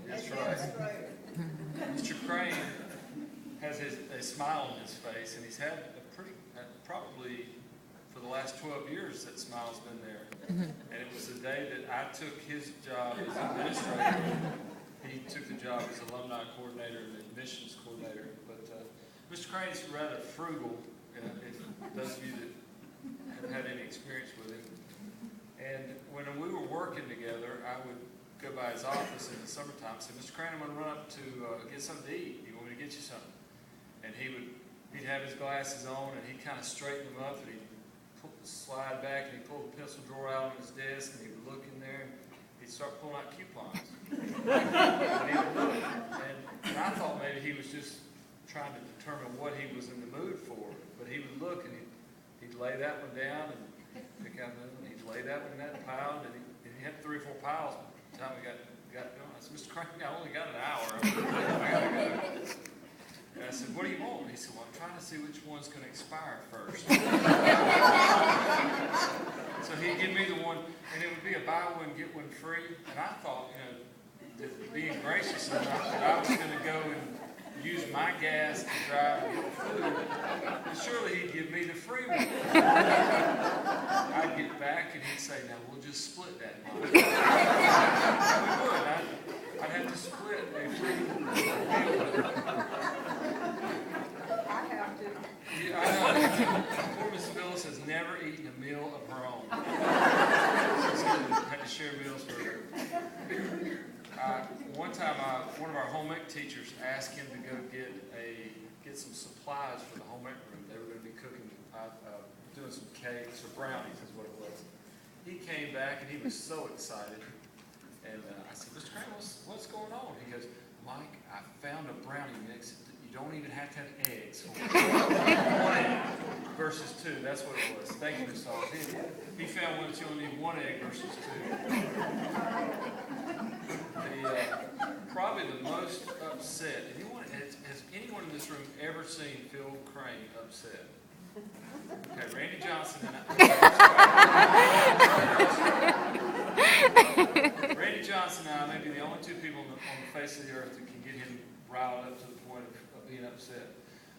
That's right. Mr. Crane has a smile on his face, and he's had probably for the last 12 years that smile's been there. And it was the day that I took his job as administrator. He took the job as alumni coordinator and admissions coordinator. But Mr. Crane is rather frugal, if those of you that have had any experience with him. And when we were working together, I would go by his office in the summertime and say, Mr. Crane, I'm going to run up to get something to eat. You want me to get you something? And he'd have his glasses on, and he'd kind of straighten them up, and he'd slide back, and he'd pull the pencil drawer out on his desk, and he would look in there, and he'd start pulling out coupons. And he would look, and I thought maybe he was just trying to determine what he was in the mood for. But he would look, and he'd lay that one down, and pick out another one. He'd lay that one in that pile, and he had 3 or 4 piles. By the time we got going, I said, Mr. Crane, I only got an hour. I gotta go. And I said, what do you want? And he said, well, I'm trying to see which one's going to expire first. So he'd give me the one, and it would be a buy one, get one free. And I thought, that being gracious enough that I was going to go and use my gas to drive and get food, but surely he'd give me the free one. I'd get back, and he'd say, now we'll just split that money. We would. I'd have to split a free meal with him. Yeah, I know. Poor Miss Phyllis has never eaten a meal of her own. She's had to share meals with her. One time, one of our home ec teachers asked him to go get some supplies for the home ec room. They were going to be cooking, doing some cakes or brownies is what it was. He came back and he was so excited. And I said, Mr. Crane, what's going on? He goes, Mike, I found a brownie mix. You don't even have to have eggs. 1 egg versus 2. That's what it was. Thank you, Ms. Hall. He found one that you only need 1 egg versus 2. Probably the most upset. Has anyone in this room ever seen Phil Crane upset? Okay, Randy Johnson and Randy Johnson and I may be the only 2 people on the face of the earth that can get him riled up to the point of being upset.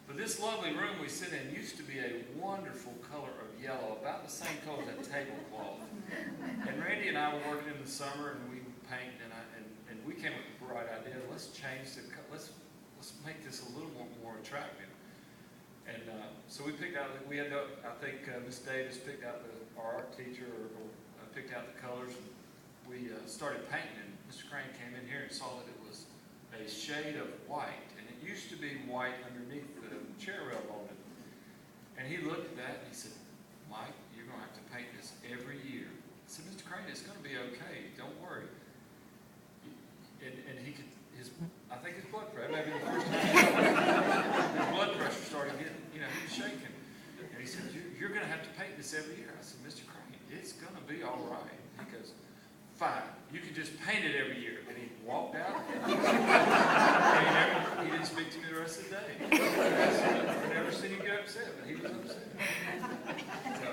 But this lovely room we sit in used to be a wonderful color of yellow, about the same color as that tablecloth. And Randy and I were working in the summer, and we would paint, and we came up with a bright idea. Let's change the color. Let's make this a little more attractive. And so we picked out. We had, I think Miss Davis picked out our art teacher, or picked out the colors. And we started painting, and Mr. Crane came in here and saw that it was a shade of white, and it used to be white underneath the chair rail on it. And he looked at that and he said, Mike, you're going to have to paint this every year. I said, Mr. Crane, it's going to be okay. Don't worry. And he could, I think his blood pressure, maybe the first time his blood pressure started getting, he was shaking. And he said, you're going to have to paint this every year. I said, Mr. Crane, it's going to be all right. He goes, fine, you can just paint it every year. And he walked out. And he didn't speak to me the rest of the day. I've never seen him get upset, but he was upset. So,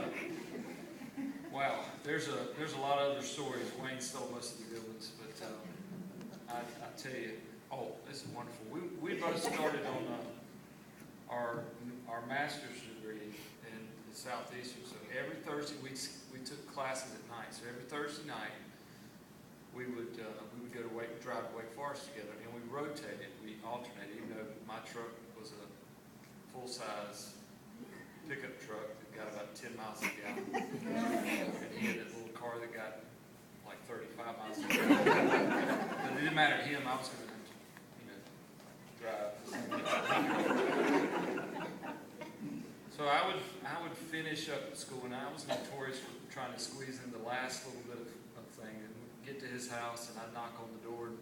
wow, there's a lot of other stories. Wayne stole most of the good ones, but I tell you, this is wonderful. We both started on our master's degree in the Southeastern. So every Thursday we took classes at night. So every Thursday night we would go to drive to Wake Forest together, and we rotated. We alternated. Even though my truck was a full-size pickup truck that got about 10 miles a gallon, and he had that little car that got like 35 miles a gallon. But it didn't matter to him. I was going to, drive. So I would finish up at school, and I was notorious for trying to squeeze in the last little bit of thing and get to his house, and I'd knock on the door. And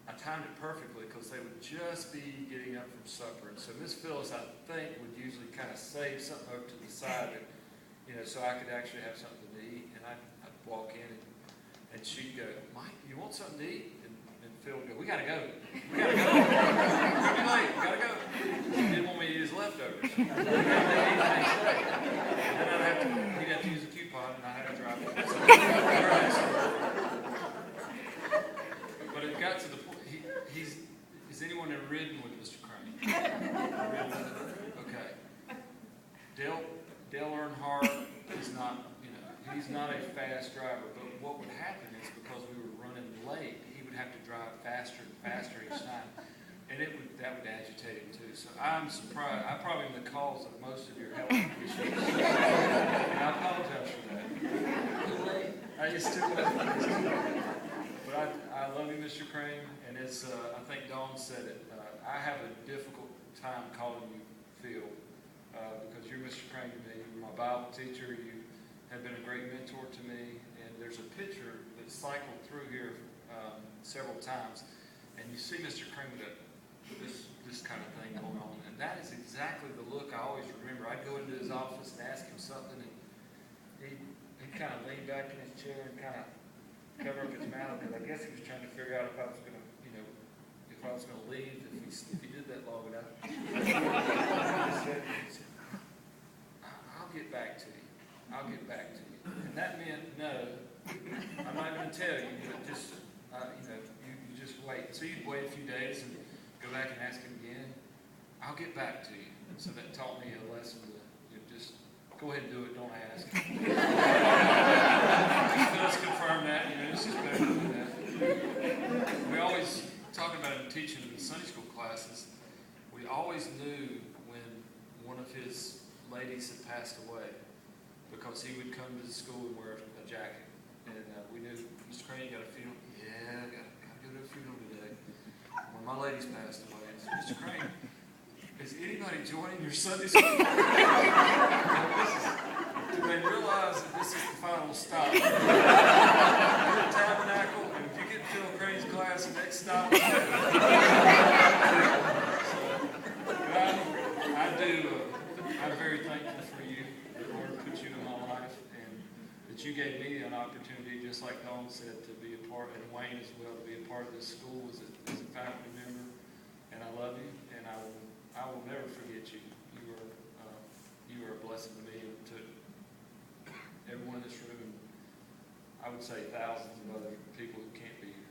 I timed it perfectly because they would just be getting up from supper. And so Miss Phyllis, I think, would usually kind of save something over to the side, so I could actually have something to eat. And I'd walk in, and she'd go, Mike, you want something to eat? And Phil would go, we got to go. We got to go. We're going to be late. We got to go. He didn't want me to eat his leftovers. And then he'd have to use a coupon, and I had to drive it. So, got to the point, has anyone ever ridden with Mr. Crane? Okay. Dale Earnhardt is not, he's not a fast driver, but what would happen is because we were running late, he would have to drive faster and faster each time. And that would agitate him too. So I'm surprised, I probably am the cause of most of your health issues. And I apologize for that. It's too late. But I love you, Mr. Crane, and as I think Dawn said it, I have a difficult time calling you Phil, because you're Mr. Crane to me. You're my Bible teacher. You have been a great mentor to me, and there's a picture that cycled through here several times, and you see Mr. Crane with this kind of thing going on, and that is exactly the look I always remember. I'd go into his office and ask him something, and he'd kind of lean back in his chair and kind of cover up his mouth, because I guess he was trying to figure out if I was going to, if I was going to leave, if he did that long enough. He said, I'll get back to you. I'll get back to you. And that meant, no, I'm not going to tell you, but just, you just wait. So you'd wait a few days and go back and ask him again. I'll get back to you. So that taught me a lesson to just go ahead and do it, don't ask. Let's confirm that, this is better than that. We always, talking about him teaching in the Sunday school classes, we always knew when one of his ladies had passed away, because he would come to the school and wear a jacket. And we knew, Mr. Crane, you got a funeral? Yeah, I got to go to a funeral today. When my lady's passed away, I said, Mr. Crane, is anybody joining your Sunday school? Do they realize that this is the final stop? You're a Tabernacle, and if you get Phil Crane's class, the next stop is heaven. I'm very thankful for you. The Lord put you in my life, and that you gave me an opportunity, just like Dawn said, to be a part, and Wayne as well, to be a part of this school as a faculty member. And I love you, and I will never forget you. You are a blessing to me and to everyone in this room, and I would say thousands of other people who can't be here.